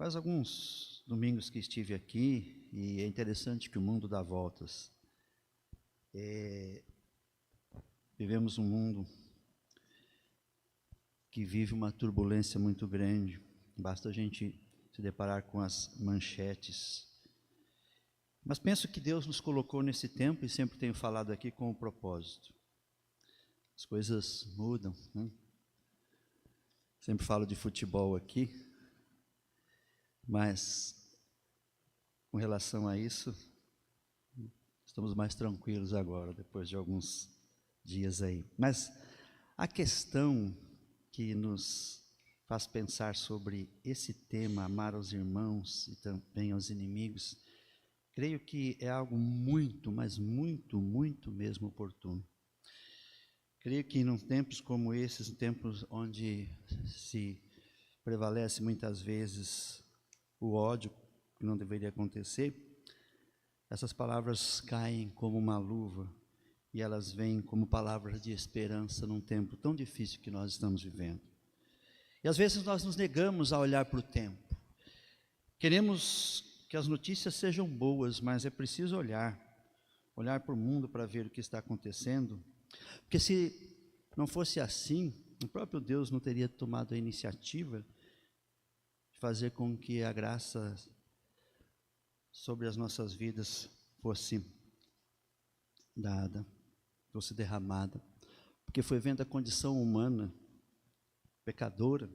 Faz alguns domingos que estive aqui e é interessante que o mundo dá voltas. Vivemos um mundo que vive uma turbulência muito grande. Basta a gente se deparar com as manchetes. Mas penso que Deus nos colocou nesse tempo, e sempre tenho falado aqui com o propósito. As coisas mudam, né? Sempre falo de futebol aqui, mas com relação a isso, estamos mais tranquilos agora, depois de alguns dias aí. Mas a questão que nos faz pensar sobre esse tema, amar aos irmãos e também aos inimigos, creio que é algo muito, mas muito, muito mesmo oportuno. Creio que em tempos como esses, em tempos onde se prevalece muitas vezes o ódio, que não deveria acontecer, essas palavras caem como uma luva e elas vêm como palavras de esperança num tempo tão difícil que nós estamos vivendo. E às vezes nós nos negamos a olhar para o tempo. Queremos que as notícias sejam boas, mas é preciso olhar para o mundo para ver o que está acontecendo. Porque se não fosse assim, o próprio Deus não teria tomado a iniciativa de fazer com que a graça sobre as nossas vidas fosse dada, fosse derramada. Porque foi vendo a condição humana, pecadora,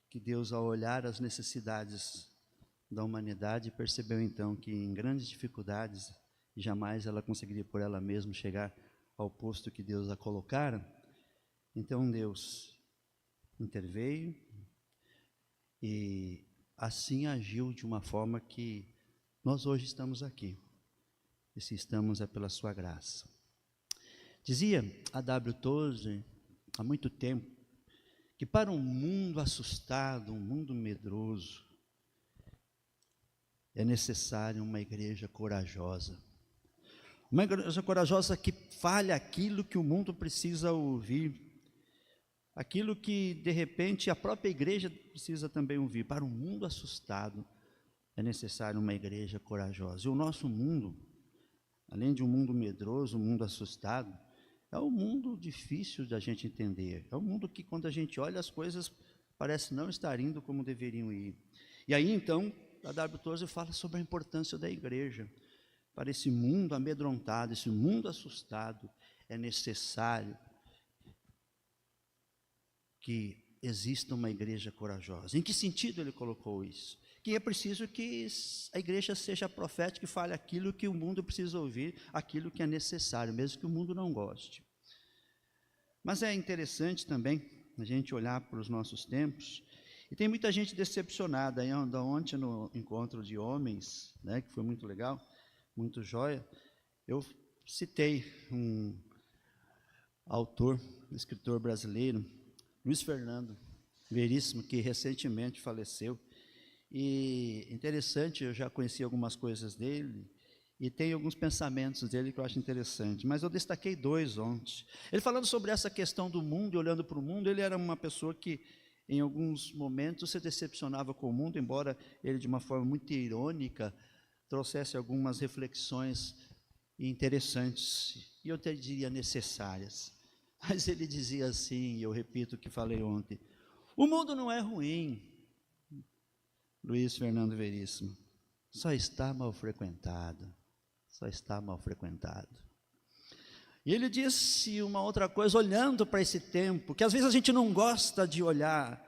que Deus, ao olhar as necessidades da humanidade, percebeu então que em grandes dificuldades, jamais ela conseguiria por ela mesma chegar ao posto que Deus a colocara. Então Deus interveio e assim agiu de uma forma que nós hoje estamos aqui. E se estamos é pela sua graça. Dizia a W. Tozer, há muito tempo, que para um mundo assustado, um mundo medroso, é necessário uma igreja corajosa. Uma igreja corajosa que fale aquilo que o mundo precisa ouvir, aquilo que de repente a própria igreja precisa também ouvir. Para um mundo assustado, é necessário uma igreja corajosa. E o nosso mundo, além de um mundo medroso, um mundo assustado, é um mundo difícil da gente entender. É um mundo que, quando a gente olha, as coisas parecem não estar indo como deveriam ir. E aí, então, a W. Tozer fala sobre a importância da igreja. Para esse mundo amedrontado, esse mundo assustado, é necessário que exista uma igreja corajosa. Em que sentido ele colocou isso? Que é preciso que a igreja seja profética e fale aquilo que o mundo precisa ouvir, aquilo que é necessário, mesmo que o mundo não goste. Mas é interessante também a gente olhar para os nossos tempos, e tem muita gente decepcionada. Ontem no encontro de homens, né, que foi muito legal, muito joia, eu citei um autor, escritor brasileiro, Luiz Fernando Veríssimo, que recentemente faleceu. E interessante, eu já conheci algumas coisas dele, e tem alguns pensamentos dele que eu acho interessante, mas eu destaquei dois ontem. Ele falando sobre essa questão do mundo e olhando para o mundo, ele era uma pessoa que em alguns momentos se decepcionava com o mundo, embora ele de uma forma muito irônica trouxesse algumas reflexões interessantes, e eu até diria necessárias. Mas ele dizia assim, e eu repito o que falei ontem: o mundo não é ruim, Luiz Fernando Veríssimo, só está mal frequentado, só está mal frequentado. E ele disse uma outra coisa, olhando para esse tempo, que às vezes a gente não gosta de olhar,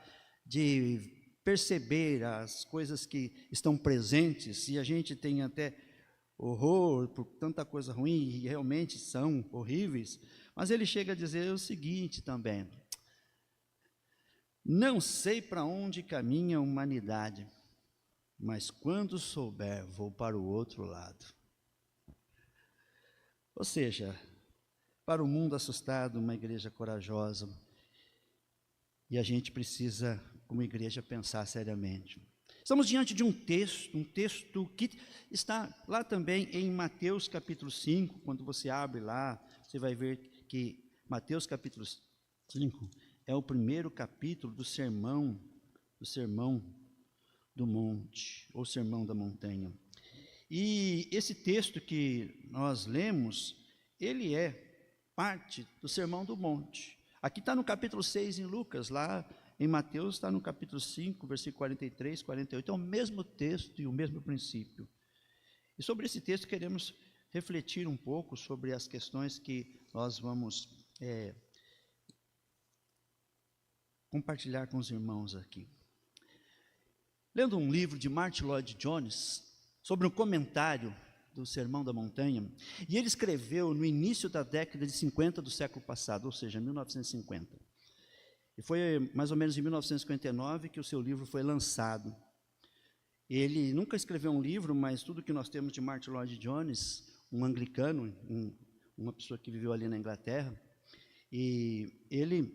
de perceber as coisas que estão presentes, e a gente tem até horror por tanta coisa ruim, e realmente são horríveis, mas ele chega a dizer o seguinte também: não sei para onde caminha a humanidade, mas quando souber, vou para o outro lado. Ou seja, para o mundo assustado, uma igreja corajosa, e a gente precisa, como igreja, pensar seriamente. Estamos diante de um texto que está lá também em Mateus capítulo 5, quando você abre lá, você vai ver que Mateus capítulo 5 é o primeiro capítulo do sermão do Monte, ou Sermão da Montanha. E esse texto que nós lemos, ele é parte do Sermão do Monte. Aqui está no capítulo 6 em Lucas, lá em Mateus está no capítulo 5, versículo 43, 48, é o mesmo texto e o mesmo princípio. E sobre esse texto queremos refletir um pouco sobre as questões que nós vamos compartilhar com os irmãos aqui. Lendo um livro de Martyn Lloyd-Jones, sobre um comentário do Sermão da Montanha, e ele escreveu no início da década de 50 do século passado, ou seja, 1950. E foi mais ou menos em 1959 que o seu livro foi lançado. Ele nunca escreveu um livro, mas tudo que nós temos de Martyn Lloyd-Jones, um anglicano, uma pessoa que viveu ali na Inglaterra, e ele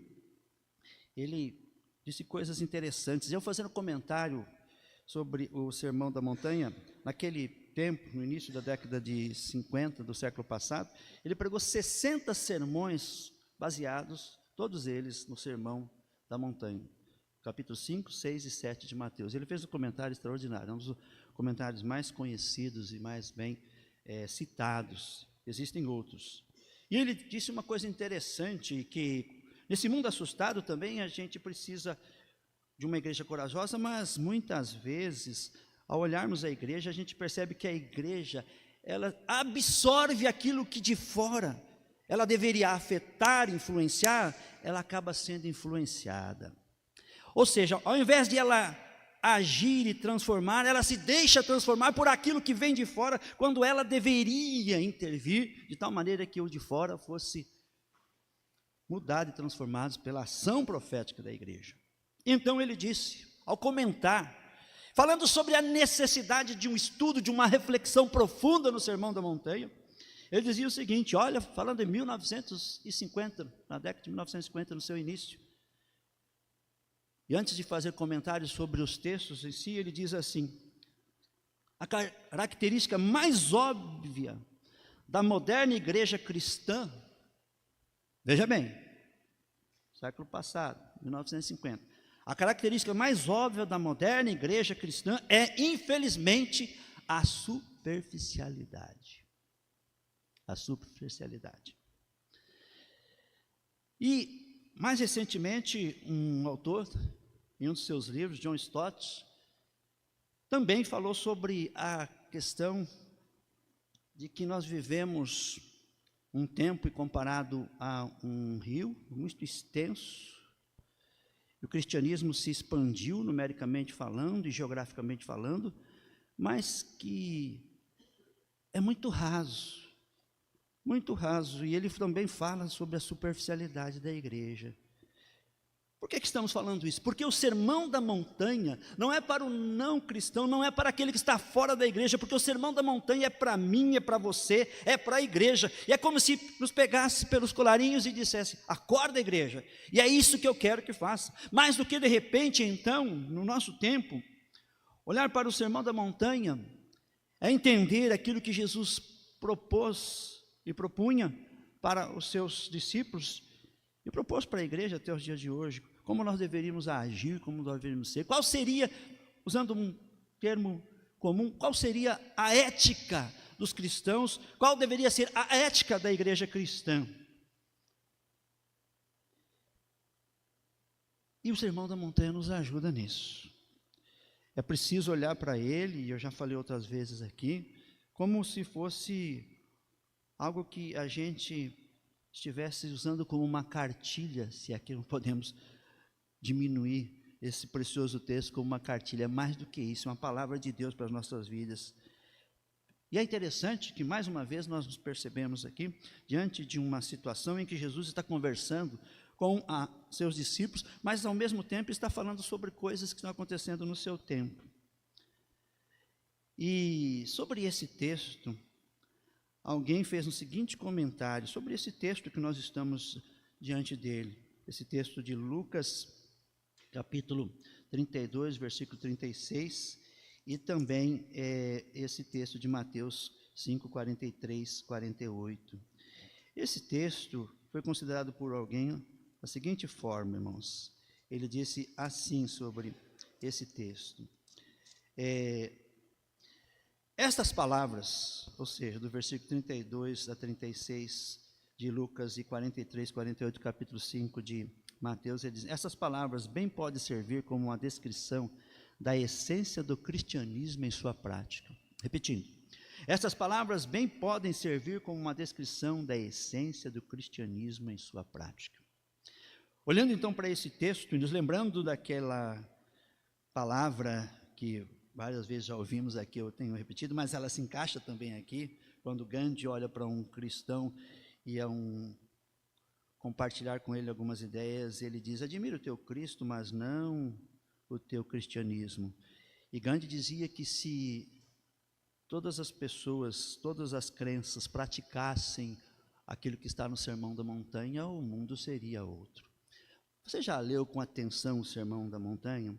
disse coisas interessantes. Eu fazendo comentário sobre o Sermão da Montanha, naquele tempo, no início da década de 50 do século passado, ele pregou 60 sermões baseados, todos eles, no Sermão da Montanha, capítulos 5, 6 e 7 de Mateus. Ele fez um comentário extraordinário, um dos comentários mais conhecidos e mais bem citados. Existem outros. E ele disse uma coisa interessante, que nesse mundo assustado também a gente precisa de uma igreja corajosa, mas muitas vezes, ao olharmos a igreja, a gente percebe que a igreja, ela absorve aquilo que de fora ela deveria afetar, influenciar, ela acaba sendo influenciada. Ou seja, ao invés de ela agir e transformar, ela se deixa transformar por aquilo que vem de fora, quando ela deveria intervir, de tal maneira que o de fora fosse mudado e transformado pela ação profética da igreja. Então ele disse, ao comentar, falando sobre a necessidade de um estudo, de uma reflexão profunda no Sermão da Montanha, ele dizia o seguinte, olha, falando em 1950, na década de 1950, no seu início, e antes de fazer comentários sobre os textos em si, ele diz assim, a característica mais óbvia da moderna igreja cristã, veja bem, século passado, 1950, a característica mais óbvia da moderna igreja cristã é, infelizmente, a superficialidade. A superficialidade. E, mais recentemente, um autor, em um dos seus livros, John Stott, também falou sobre a questão de que nós vivemos um tempo comparado a um rio muito extenso. O cristianismo se expandiu numericamente falando e geograficamente falando, mas que é muito raso, e ele também fala sobre a superficialidade da igreja. Por que estamos falando isso? Porque o Sermão da Montanha não é para o não cristão, não é para aquele que está fora da igreja, porque o Sermão da Montanha é para mim, é para você, é para a igreja, e é como se nos pegasse pelos colarinhos e dissesse, acorda igreja, e é isso que eu quero que faça, mais do que de repente então, no nosso tempo, olhar para o Sermão da Montanha, é entender aquilo que Jesus propôs e propunha para os seus discípulos, e propôs para a igreja até os dias de hoje, como nós deveríamos agir, como nós deveríamos ser, qual seria, usando um termo comum, qual seria a ética dos cristãos, qual deveria ser a ética da igreja cristã. E o Sermão da Montanha nos ajuda nisso. É preciso olhar para ele, e eu já falei outras vezes aqui, como se fosse algo que a gente estivesse usando como uma cartilha, se aqui não podemos diminuir esse precioso texto como uma cartilha, mais do que isso, uma palavra de Deus para as nossas vidas. E é interessante que, mais uma vez, nós nos percebemos aqui, diante de uma situação em que Jesus está conversando com seus discípulos, mas ao mesmo tempo está falando sobre coisas que estão acontecendo no seu tempo. E sobre esse texto, alguém fez o seguinte comentário sobre esse texto que nós estamos diante dele, esse texto de Lucas, capítulo 32, versículo 36, e também esse texto de Mateus 5, 43, 48. Esse texto foi considerado por alguém da seguinte forma, irmãos, ele disse assim sobre esse texto, Estas palavras, ou seja, do versículo 32 a 36 de Lucas e 43, 48, capítulo 5 de Mateus, ele diz: essas palavras bem podem servir como uma descrição da essência do cristianismo em sua prática. Repetindo, essas palavras bem podem servir como uma descrição da essência do cristianismo em sua prática. Olhando então para esse texto e nos lembrando daquela palavra que várias vezes já ouvimos aqui, eu tenho repetido, mas ela se encaixa também aqui, quando Gandhi olha para um cristão e compartilhar com ele algumas ideias, ele diz: admiro o teu Cristo, mas não o teu cristianismo. E Gandhi dizia que se todas as pessoas, todas as crenças praticassem aquilo que está no Sermão da Montanha, o mundo seria outro. Você já leu com atenção o Sermão da Montanha?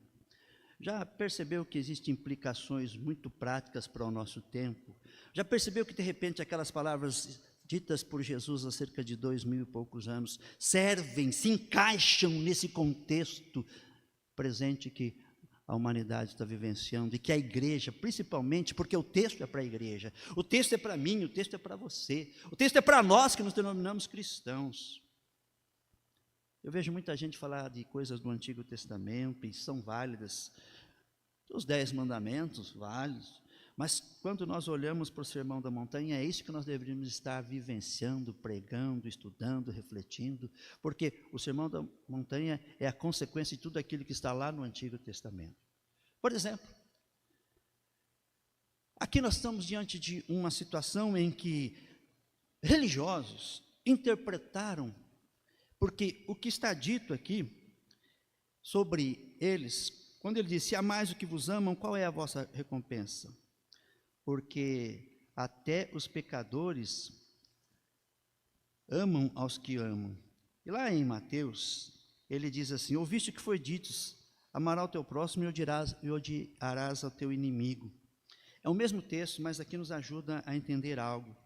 Já percebeu que existem implicações muito práticas para o nosso tempo? Já percebeu que de repente aquelas palavras ditas por Jesus há cerca de 2000 e poucos anos servem, se encaixam nesse contexto presente que a humanidade está vivenciando e que a igreja, principalmente, porque o texto é para a igreja, o texto é para mim, o texto é para você, o texto é para nós que nos denominamos cristãos. Eu vejo muita gente falar de coisas do Antigo Testamento e são válidas, os 10 mandamentos válidos, mas quando nós olhamos para o Sermão da Montanha, é isso que nós deveríamos estar vivenciando, pregando, estudando, refletindo, porque o Sermão da Montanha é a consequência de tudo aquilo que está lá no Antigo Testamento. Por exemplo, aqui nós estamos diante de uma situação em que religiosos interpretaram, porque o que está dito aqui sobre eles, quando ele diz: se amais o que vos amam, qual é a vossa recompensa? Porque até os pecadores amam aos que amam. E lá em Mateus, ele diz assim: ouviste o que foi dito, amarás o teu próximo e odiarás ao teu inimigo. É o mesmo texto, mas aqui nos ajuda a entender algo.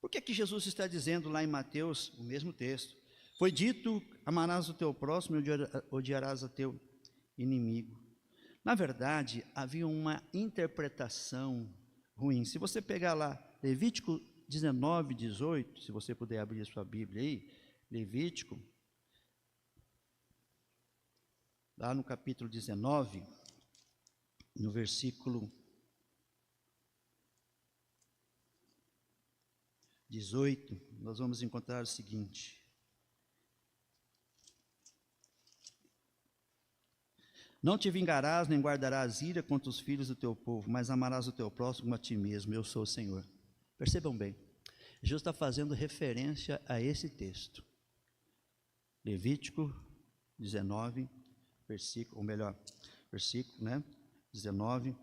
Por que Jesus está dizendo lá em Mateus, o mesmo texto, foi dito, amarás o teu próximo e odiarás ao teu inimigo? Na verdade, havia uma interpretação ruim. Se você pegar lá Levítico 19, 18, se você puder abrir a sua Bíblia aí, Levítico, lá no capítulo 19, no versículo 18, nós vamos encontrar o seguinte: não te vingarás, nem guardarás ira contra os filhos do teu povo, mas amarás o teu próximo como a ti mesmo, eu sou o Senhor. Percebam bem, Jesus está fazendo referência a esse texto. Levítico 19, versículo 19,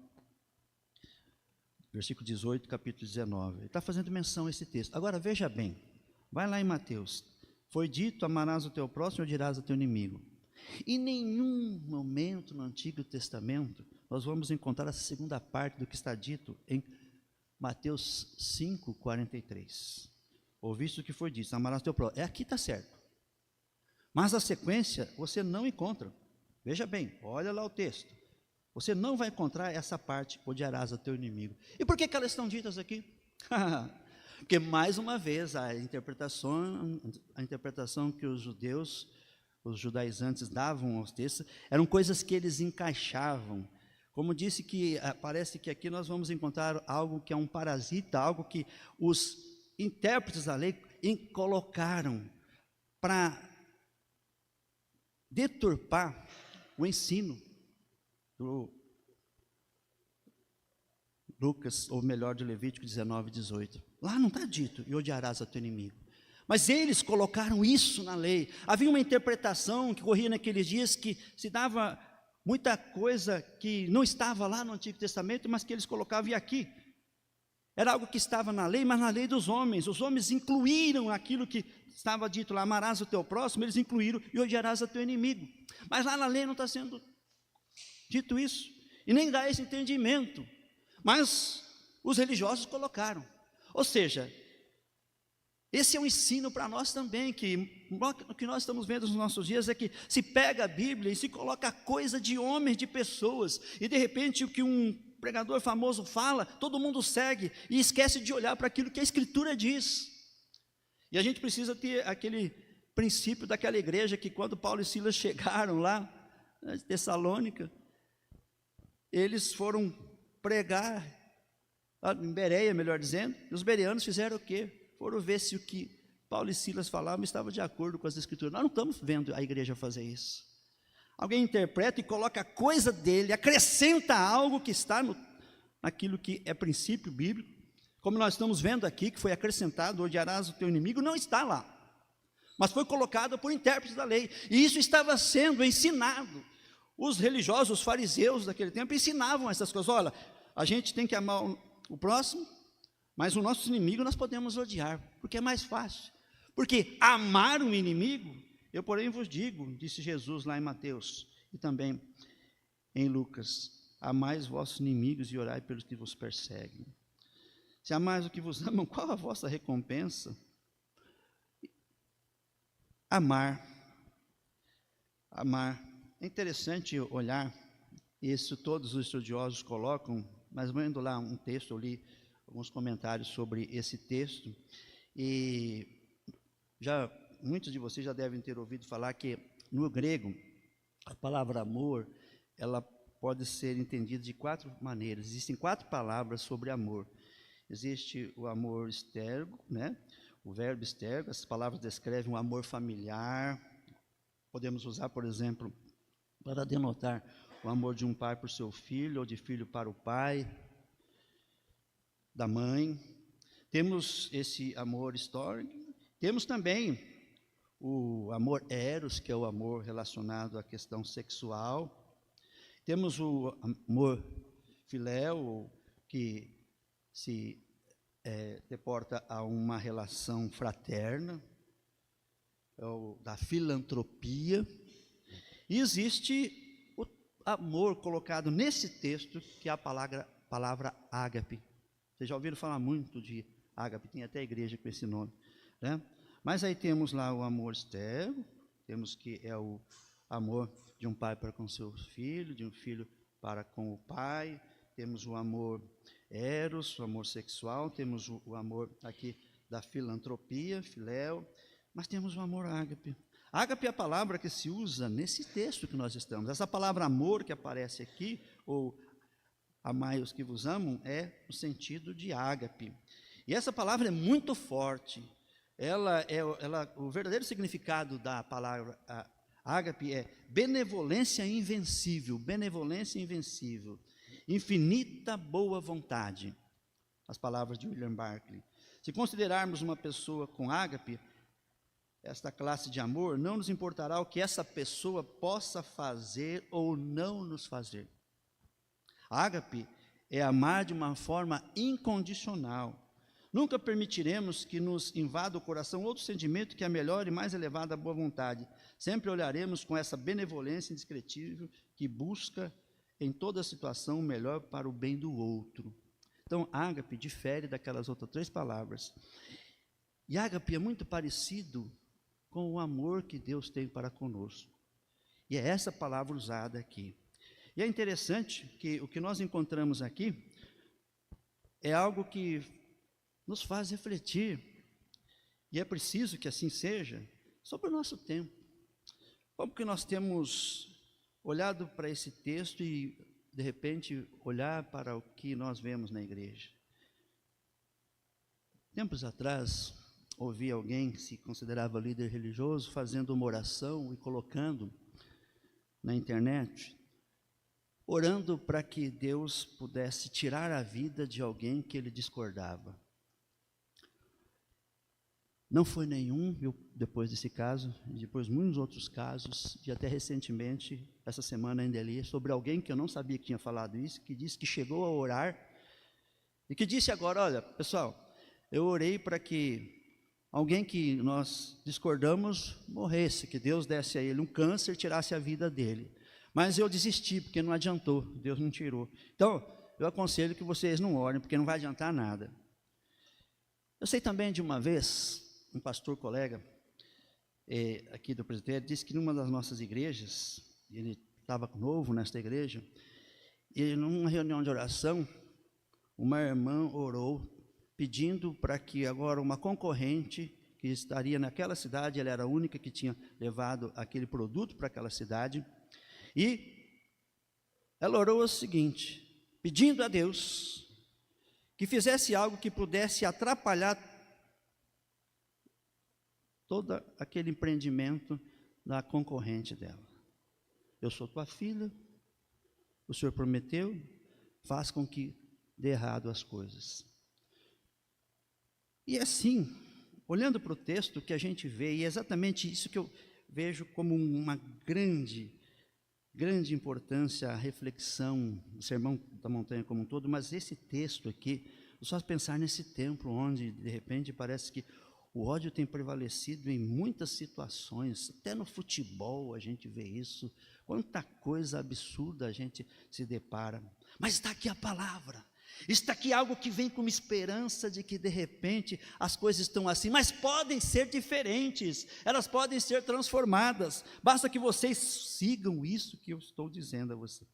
versículo 18, capítulo 19. Ele está fazendo menção a esse texto. Agora veja bem, vai lá em Mateus. Foi dito, amarás o teu próximo e odiarás o teu inimigo. Em nenhum momento no Antigo Testamento nós vamos encontrar essa segunda parte do que está dito em Mateus 5, 43. Ouviste o que foi dito, amarás o teu próximo. Aqui está certo. Mas a sequência você não encontra. Veja bem, olha lá o texto. Você não vai encontrar essa parte, odiarás o teu inimigo. E por que elas estão ditas aqui? Porque mais uma vez a interpretação que os judaizantes davam aos textos, eram coisas que eles encaixavam. Como disse, que parece que aqui nós vamos encontrar algo que é um parasita, algo que os intérpretes da lei colocaram para deturpar o ensino do Lucas, ou melhor, de Levítico 19, 18. Lá não está dito, e odiarás a teu inimigo. Mas eles colocaram isso na lei. Havia uma interpretação que corria naqueles dias que se dava muita coisa que não estava lá no Antigo Testamento, mas que eles colocavam aqui. Era algo que estava na lei, mas na lei dos homens. Os homens incluíram aquilo que estava dito lá, amarás o teu próximo, eles incluíram, e odiarás a teu inimigo. Mas lá na lei não está sendo dito isso, e nem dá esse entendimento. Mas os religiosos colocaram. Ou seja, esse é um ensino para nós também, que o que nós estamos vendo nos nossos dias é que se pega a Bíblia e se coloca coisa de homens, de pessoas, e de repente o que um pregador famoso fala, todo mundo segue e esquece de olhar para aquilo que a Escritura diz. E a gente precisa ter aquele princípio daquela igreja que quando Paulo e Silas chegaram lá, em Tessalônica, eles foram pregar, em Bereia, melhor dizendo, e os bereanos fizeram o quê? Foram ver se o que Paulo e Silas falavam estava de acordo com as Escrituras. Nós não estamos vendo a igreja fazer isso. Alguém interpreta e coloca a coisa dele, acrescenta algo que está naquilo que é princípio bíblico, como nós estamos vendo aqui, que foi acrescentado, odiarás o teu inimigo, não está lá, mas foi colocado por intérpretes da lei, e isso estava sendo ensinado. Os religiosos, os fariseus daquele tempo ensinavam essas coisas. Olha, a gente tem que amar o próximo, mas o nosso inimigo nós podemos odiar, porque é mais fácil. Porque amar um inimigo, eu porém vos digo, disse Jesus lá em Mateus, e também em Lucas, amais vossos inimigos e orai pelos que vos perseguem. Se amais o que vos amam, qual a vossa recompensa? Amar. É interessante olhar, isso todos os estudiosos colocam, mas vendo lá um texto, eu li alguns comentários sobre esse texto, e muitos de vocês já devem ter ouvido falar que no grego, a palavra amor, ela pode ser entendida de 4 maneiras. Existem 4 palavras sobre amor. Existe o amor estergo, né? O verbo estergo, essas palavras descrevem um amor familiar. Podemos usar, por exemplo, para denotar o amor de um pai por seu filho, ou de filho para o pai, da mãe. Temos esse amor histórico. Temos também o amor eros, que é o amor relacionado à questão sexual. Temos o amor filéu, que se deporta a uma relação fraterna, da filantropia. E existe o amor colocado nesse texto, que é a palavra ágape. Vocês já ouviram falar muito de ágape, tem até igreja com esse nome, né? Mas aí temos lá o amor externo, temos que é o amor de um pai para com seu filho, de um filho para com o pai. Temos o amor eros, o amor sexual, temos o amor aqui da filantropia, filéu, mas temos o amor ágape. Ágape é a palavra que se usa nesse texto que nós estamos. Essa palavra amor que aparece aqui, ou amai os que vos amam, é o sentido de ágape. E essa palavra é muito forte. O verdadeiro significado da palavra ágape é benevolência invencível, infinita boa vontade. As palavras de William Barclay. Se considerarmos uma pessoa com ágape, esta classe de amor, não nos importará o que essa pessoa possa fazer ou não nos fazer. Ágape é amar de uma forma incondicional. Nunca permitiremos que nos invada o coração outro sentimento que é a melhor e mais elevada boa vontade. Sempre olharemos com essa benevolência indescritível que busca em toda situação o melhor para o bem do outro. Então, ágape difere daquelas outras 3 palavras. E ágape é muito parecido com o amor que Deus tem para conosco. E é essa palavra usada aqui. E é interessante que o que nós encontramos aqui é algo que nos faz refletir, e é preciso que assim seja, sobre o nosso tempo. Como que nós temos olhado para esse texto e, de repente, olhar para o que nós vemos na igreja? Tempos atrás, ouvi alguém que se considerava líder religioso fazendo uma oração e colocando na internet, orando para que Deus pudesse tirar a vida de alguém que ele discordava. Não foi nenhum, depois desse caso, e depois muitos outros casos, e até recentemente, essa semana ainda li, sobre alguém que eu não sabia que tinha falado isso, que disse que chegou a orar, e que disse agora, olha, pessoal, eu orei para que alguém que nós discordamos morresse, que Deus desse a ele um câncer, tirasse a vida dele. Mas eu desisti, porque não adiantou, Deus não tirou. Então, eu aconselho que vocês não orem, porque não vai adiantar nada. Eu sei também de uma vez, um pastor colega aqui do presbitério disse que numa das nossas igrejas, ele estava novo nesta igreja, E numa reunião de oração, uma irmã orou, pedindo para que agora uma concorrente que estaria naquela cidade, ela era a única que tinha levado aquele produto para aquela cidade, e ela orou o seguinte, pedindo a Deus que fizesse algo que pudesse atrapalhar todo aquele empreendimento da concorrente dela. Eu sou tua filha, o Senhor prometeu, faz com que dê errado as coisas. E assim, olhando para o texto, que a gente vê, e é exatamente isso que eu vejo como uma grande importância, a reflexão, o Sermão da Montanha como um todo, mas esse texto aqui, só pensar nesse tempo onde, de repente, parece que o ódio tem prevalecido em muitas situações, até no futebol a gente vê isso, quanta coisa absurda a gente se depara. Mas está aqui a palavra, está aqui algo que vem com esperança de que de repente as coisas estão assim, mas podem ser diferentes, elas podem ser transformadas, basta que vocês sigam isso que eu estou dizendo a você.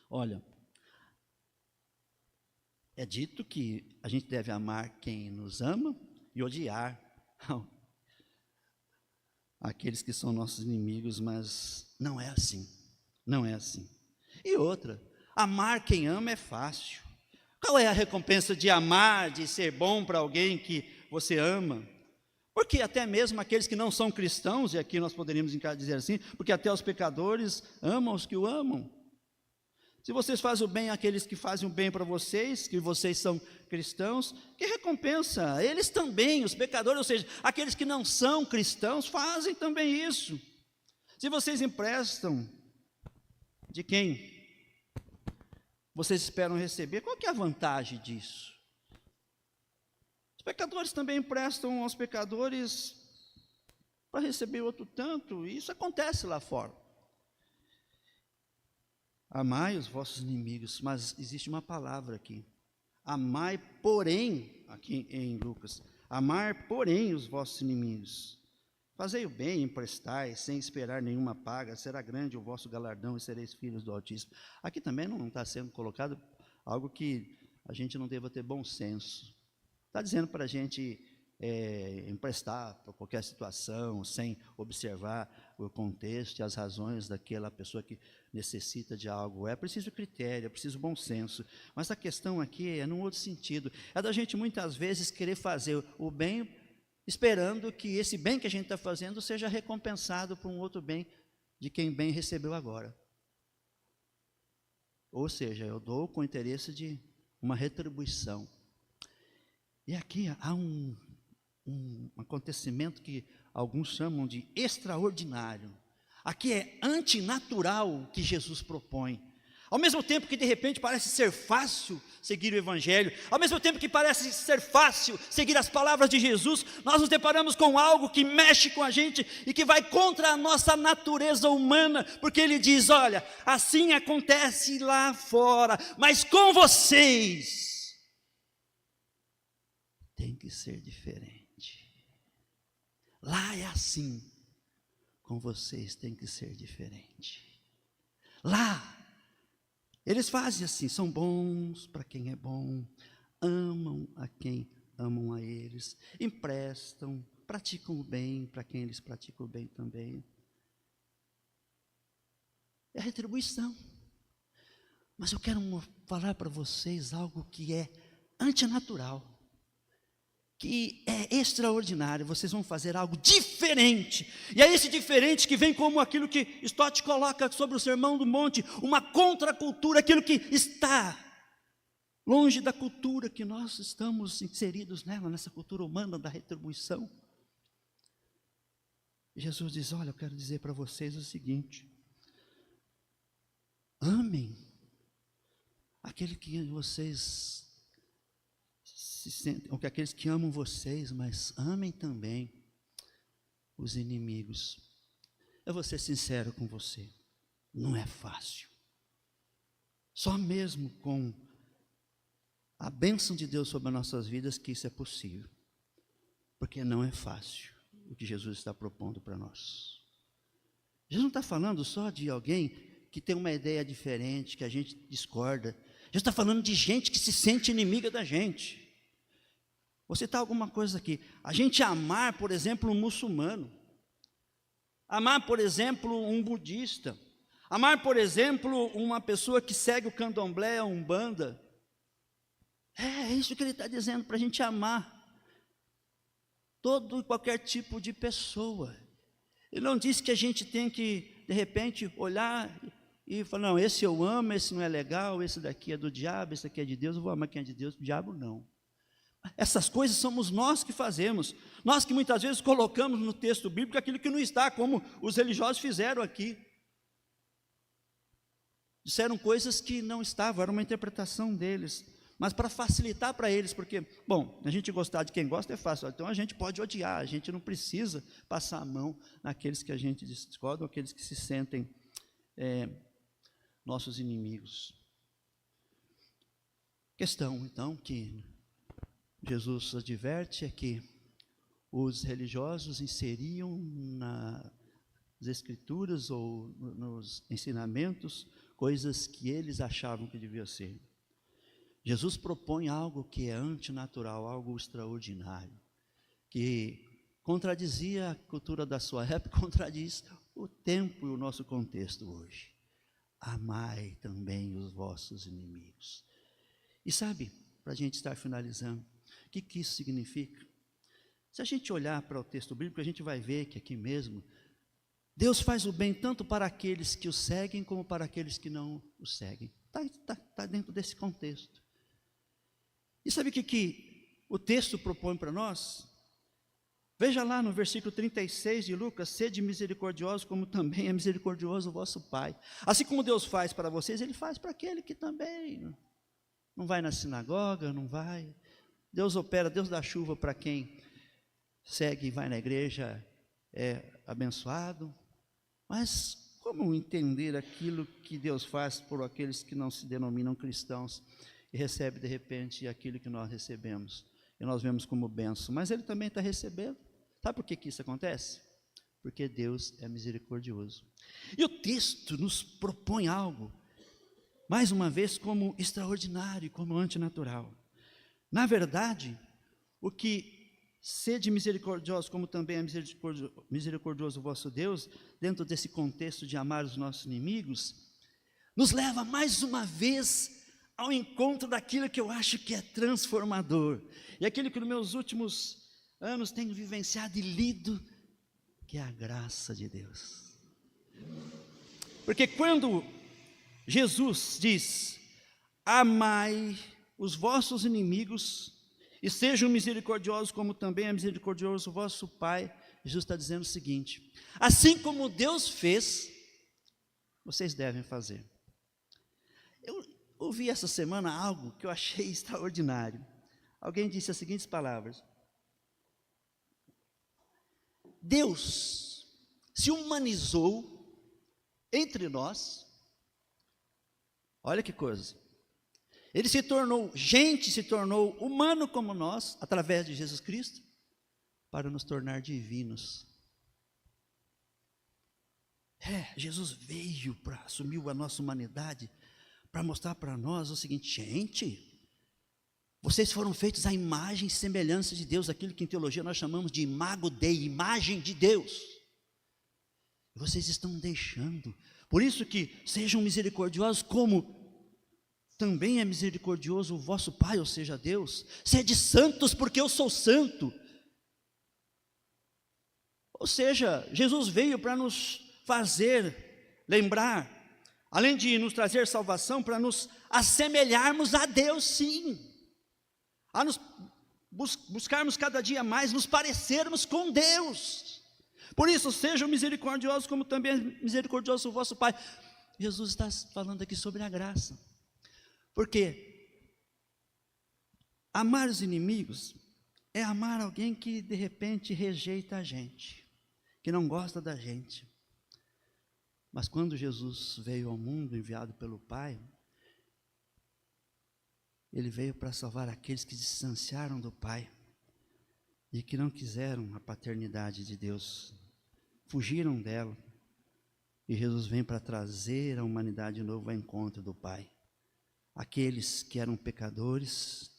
Olha, é dito que a gente deve amar quem nos ama e odiar aqueles que são nossos inimigos, mas não é assim, não é assim. E outra, amar quem ama é fácil. Qual é a recompensa de amar, de ser bom para alguém que você ama? Porque até mesmo aqueles que não são cristãos, e aqui nós poderíamos dizer assim, porque até os pecadores amam os que o amam. Se vocês fazem o bem àqueles que fazem o bem para vocês, que vocês são cristãos, que recompensa? Eles também, os pecadores, ou seja, aqueles que não são cristãos, fazem também isso. Se vocês emprestam de quem vocês esperam receber, qual que é a vantagem disso? Os pecadores também emprestam aos pecadores para receber outro tanto, e isso acontece lá fora. Amai os vossos inimigos, mas existe uma palavra aqui. Amai, porém, aqui em Lucas, amar, porém, os vossos inimigos. Fazei o bem, emprestai, sem esperar nenhuma paga, será grande o vosso galardão e sereis filhos do Altíssimo. Aqui também não está sendo colocado algo que a gente não deva ter bom senso. Está dizendo para a gente emprestar para qualquer situação, sem observar o contexto e as razões daquela pessoa que necessita de algo. É preciso critério, é preciso bom senso. Mas a questão aqui é num outro sentido. É da gente muitas vezes querer fazer o bem, esperando que esse bem que a gente está fazendo seja recompensado por um outro bem de quem bem recebeu agora. Ou seja, eu dou com interesse de uma retribuição. E aqui há um acontecimento que alguns chamam de extraordinário. Aqui é antinatural o que Jesus propõe. Ao mesmo tempo que de repente parece ser fácil seguir o Evangelho, ao mesmo tempo que parece ser fácil seguir as palavras de Jesus, nós nos deparamos com algo que mexe com a gente e que vai contra a nossa natureza humana, porque ele diz, olha, assim acontece lá fora, mas com vocês tem que ser diferente. Lá é assim, com vocês tem que ser diferente. Lá, eles fazem assim, são bons para quem é bom, amam a quem amam a eles, emprestam, praticam o bem para quem eles praticam o bem também. É retribuição. Mas eu quero falar para vocês algo que é antinatural, que é extraordinário. Vocês vão fazer algo diferente, e é esse diferente que vem como aquilo que Stott coloca sobre o Sermão do Monte, uma contracultura, aquilo que está longe da cultura que nós estamos inseridos nela, nessa cultura humana da retribuição. Jesus diz, olha, eu quero dizer para vocês o seguinte, amem aquele que vocês se sentem, ou que aqueles que amam vocês, mas amem também os inimigos. Eu vou ser sincero com você, não é fácil. Só mesmo com a bênção de Deus sobre as nossas vidas que isso é possível, porque não é fácil o que Jesus está propondo para nós. Jesus não está falando só de alguém que tem uma ideia diferente, que a gente discorda. Jesus está falando de gente que se sente inimiga da gente. Vou citar alguma coisa aqui. A gente amar, por exemplo, um muçulmano. Amar, por exemplo, um budista. Amar, por exemplo, uma pessoa que segue o candomblé, a umbanda. É isso que ele está dizendo, para a gente amar todo e qualquer tipo de pessoa. Ele não disse que a gente tem que, de repente, olhar e falar, não, esse eu amo, esse não é legal, esse daqui é do diabo, esse aqui é de Deus, eu vou amar quem é de Deus, o diabo não. Essas coisas somos nós que fazemos, nós que muitas vezes colocamos no texto bíblico aquilo que não está, como os religiosos fizeram aqui. Disseram coisas que não estavam, era uma interpretação deles, mas para facilitar para eles, porque, bom, a gente gostar de quem gosta é fácil, então a gente pode odiar, a gente não precisa passar a mão naqueles que a gente discorda, aqueles que se sentem nossos inimigos. Questão, então, que Jesus adverte é que os religiosos inseriam nas escrituras ou nos ensinamentos coisas que eles achavam que devia ser. Jesus propõe algo que é antinatural, algo extraordinário, que contradizia a cultura da sua época, contradiz o tempo e o nosso contexto hoje. Amai também os vossos inimigos. E sabe, para a gente estar finalizando, o que isso significa? Se a gente olhar para o texto bíblico, a gente vai ver que aqui mesmo, Deus faz o bem tanto para aqueles que o seguem, como para aqueles que não o seguem. Está dentro desse contexto. E sabe o que o texto propõe para nós? Veja lá no versículo 36 de Lucas, sede misericordiosos, como também é misericordioso o vosso Pai. Assim como Deus faz para vocês, Ele faz para aquele que também não vai na sinagoga, não vai. Deus opera, Deus dá chuva para quem segue e vai na igreja, é abençoado. Mas como entender aquilo que Deus faz por aqueles que não se denominam cristãos e recebe de repente aquilo que nós recebemos e nós vemos como bênção, mas Ele também está recebendo? Sabe por que isso acontece? Porque Deus é misericordioso. E o texto nos propõe algo, mais uma vez, como extraordinário, como antinatural. Na verdade, o que sede misericordiosos, como também é misericordioso o vosso Deus, dentro desse contexto de amar os nossos inimigos, nos leva mais uma vez ao encontro daquilo que eu acho que é transformador, e aquilo que nos meus últimos anos tenho vivenciado e lido, que é a graça de Deus. Porque quando Jesus diz, amai os vossos inimigos, e sejam misericordiosos, como também é misericordioso o vosso Pai, Jesus está dizendo o seguinte, assim como Deus fez, vocês devem fazer. Eu ouvi essa semana algo que eu achei extraordinário. Alguém disse as seguintes palavras: Deus se humanizou entre nós. Olha que coisa. Ele se tornou gente, se tornou humano como nós, através de Jesus Cristo, para nos tornar divinos. Jesus veio para assumir a nossa humanidade, para mostrar para nós o seguinte: gente, vocês foram feitos à imagem e semelhança de Deus, aquilo que em teologia nós chamamos de imago Dei, imagem de Deus. Vocês estão deixando, por isso que sejam misericordiosos, como também é misericordioso o vosso Pai, ou seja, Deus. Sede santos, porque eu sou santo. Ou seja, Jesus veio para nos fazer lembrar, além de nos trazer salvação, para nos assemelharmos a Deus, sim, a nos buscarmos cada dia mais, nos parecermos com Deus. Por isso, sejam misericordiosos, como também é misericordioso o vosso Pai. Jesus está falando aqui sobre a graça, porque amar os inimigos é amar alguém que de repente rejeita a gente, que não gosta da gente. Mas quando Jesus veio ao mundo, enviado pelo Pai, Ele veio para salvar aqueles que se distanciaram do Pai e que não quiseram a paternidade de Deus, fugiram dela, E Jesus vem para trazer a humanidade de novo ao encontro do Pai. Aqueles que eram pecadores,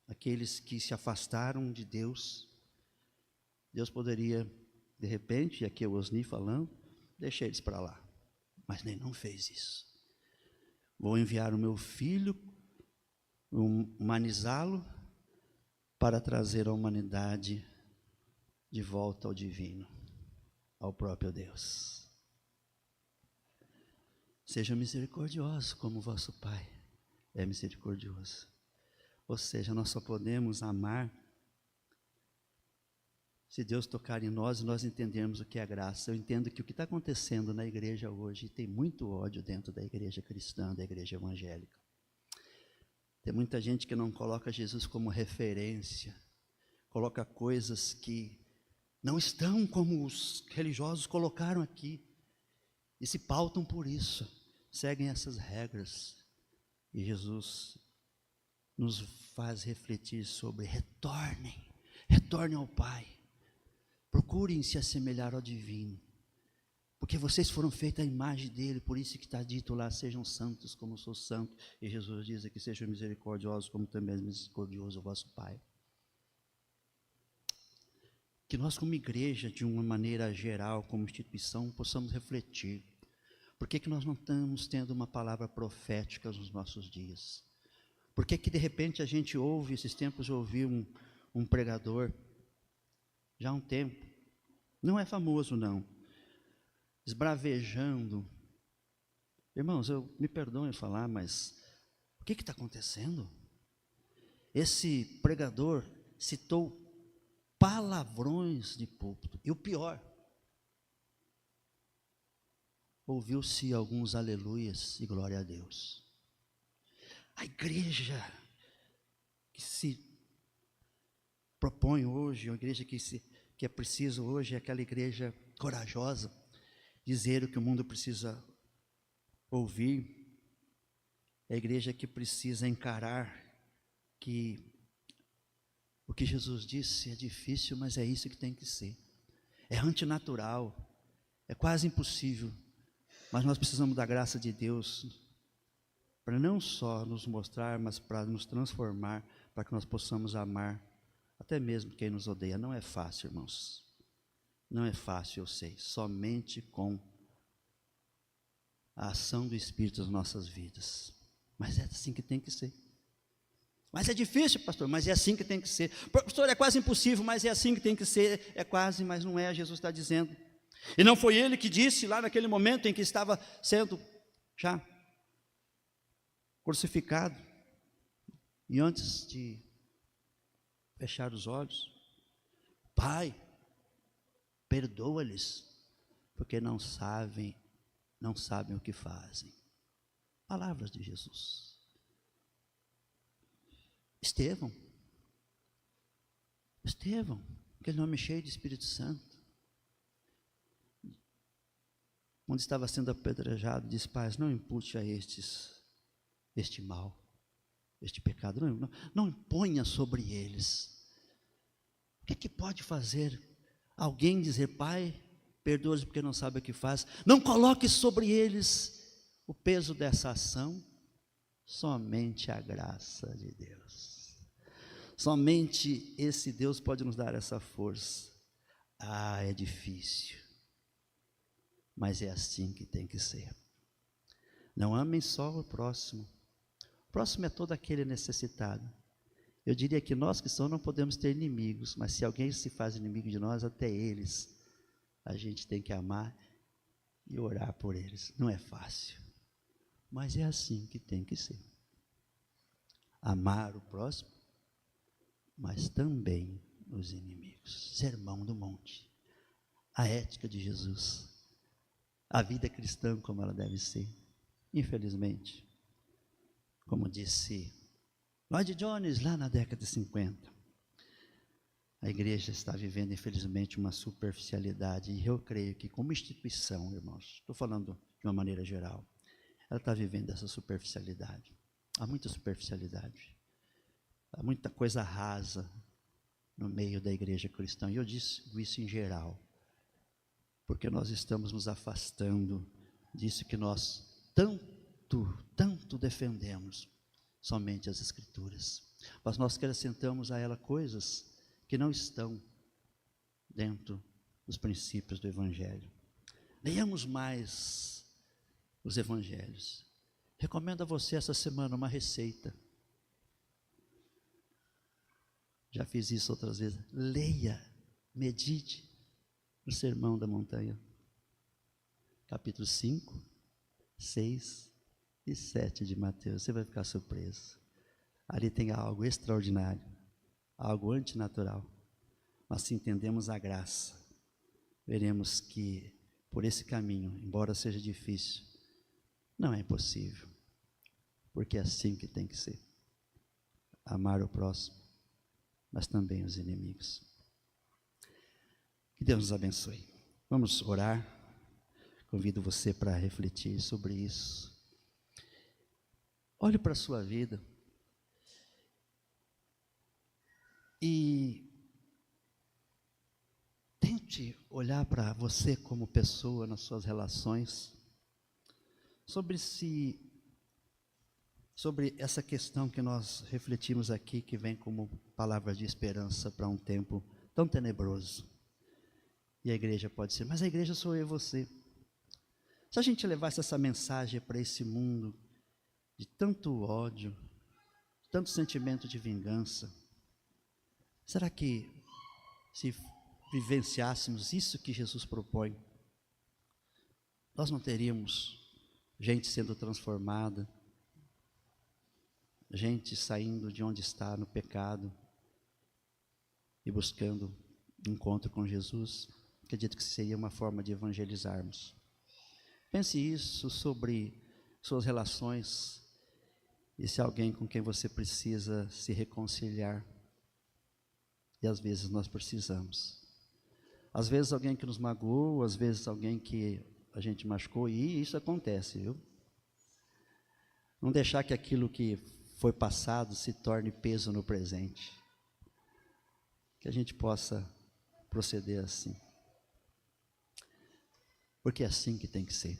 aqueles que se afastaram de Deus, Deus poderia, de repente, e aqui é o Osni falando, deixar eles para lá. Mas nem não fez isso. Vou enviar o meu filho, humanizá-lo, para trazer a humanidade de volta ao divino, ao próprio Deus. Seja misericordioso como vosso Pai é misericordioso. Ou seja, nós só podemos amar se Deus tocar em nós e nós entendermos o que é graça. Eu entendo que o que está acontecendo na igreja hoje, tem muito ódio dentro da igreja cristã, da igreja evangélica. Tem muita gente que não coloca Jesus como referência, coloca coisas que não estão como os religiosos colocaram aqui, e se pautam por isso, seguem essas regras. E Jesus nos faz refletir sobre retornem ao Pai, procurem se assemelhar ao divino, porque vocês foram feitos à imagem dele, por isso que está dito lá, sejam santos como eu sou santo, e Jesus diz aqui, sejam misericordiosos como também é misericordioso o vosso Pai. Que nós como igreja, de uma maneira geral, como instituição, possamos refletir, por que nós não estamos tendo uma palavra profética nos nossos dias? Por que de repente a gente ouve, esses tempos eu ouvi um pregador, já há um tempo, não é famoso não, esbravejando, irmãos, me perdoem falar, mas o que está acontecendo? Esse pregador citou palavrões de púlpito, e o pior, ouviu-se alguns aleluias e glória a Deus. A igreja que se propõe hoje, a igreja que é preciso hoje, é aquela igreja corajosa, dizer o que o mundo precisa ouvir, é a igreja que precisa encarar que o que Jesus disse é difícil, mas é isso que tem que ser, é antinatural, é quase impossível, mas nós precisamos da graça de Deus, para não só nos mostrar, mas para nos transformar, para que nós possamos amar, até mesmo quem nos odeia. Não é fácil, irmãos, não é fácil, eu sei, somente com a ação do Espírito nas nossas vidas, mas é assim que tem que ser. Mas é difícil, pastor, mas é assim que tem que ser. Pastor, é quase impossível, mas é assim que tem que ser. É quase, mas não é, Jesus está dizendo. E não foi ele que disse lá naquele momento em que estava sendo já crucificado, e antes de fechar os olhos, Pai, perdoa-lhes, porque não sabem o que fazem. Palavras de Jesus. Estevão, aquele nome cheio de Espírito Santo, onde estava sendo apedrejado, disse: Pai, não impute a este mal, este pecado, não imponha sobre eles. O que pode fazer alguém dizer: Pai, perdoa-os porque não sabe o que faz? Não coloque sobre eles o peso dessa ação. Somente a graça de Deus, somente esse Deus pode nos dar essa força. É difícil, mas é assim que tem que ser. Não amem só o próximo é todo aquele necessitado. Eu diria que nós que somos não podemos ter inimigos, mas se alguém se faz inimigo de nós, até eles, a gente tem que amar e orar por eles. Não é fácil, mas é assim que tem que ser. Amar o próximo, mas também os inimigos. Sermão do Monte, a ética de Jesus, a vida cristã como ela deve ser. Infelizmente, como disse Lloyd Jones lá na década de 50, a igreja está vivendo, infelizmente, uma superficialidade, e eu creio que como instituição, irmãos, estou falando de uma maneira geral, ela está vivendo essa superficialidade. Há muita superficialidade, há muita coisa rasa no meio da igreja cristã, e eu digo isso em geral. porque nós estamos nos afastando disso que nós tanto defendemos, somente as Escrituras. Mas nós acrescentamos a ela coisas que não estão dentro dos princípios do Evangelho. Leiamos mais os Evangelhos. Recomendo a você essa semana uma receita. Já fiz isso outras vezes. Leia, medite no Sermão da Montanha. Capítulo 5, 6 e 7 de Mateus. Você vai ficar surpreso. Ali tem algo extraordinário, algo antinatural. Mas se entendemos a graça, veremos que por esse caminho, embora seja difícil, não é impossível, porque é assim que tem que ser. Amar o próximo, mas também os inimigos. Que Deus nos abençoe. Vamos orar. Convido você para refletir sobre isso. Olhe para a sua vida e tente olhar para você como pessoa nas suas relações, sobre essa questão que nós refletimos aqui, que vem como palavra de esperança para um tempo tão tenebroso. E a igreja pode ser, mas a igreja sou eu e você. Se a gente levasse essa mensagem para esse mundo de tanto ódio, tanto sentimento de vingança, será que se vivenciássemos isso que Jesus propõe, nós não teríamos gente sendo transformada, gente saindo de onde está no pecado e buscando encontro com Jesus? Acredito que seria uma forma de evangelizarmos. Pense isso sobre suas relações, e se alguém com quem você precisa se reconciliar, e às vezes nós precisamos. Às vezes alguém que nos magoou, às vezes alguém que a gente machucou, e isso acontece, viu? Não deixar que aquilo que foi passado se torne peso no presente. Que a gente possa proceder assim. Porque é assim que tem que ser.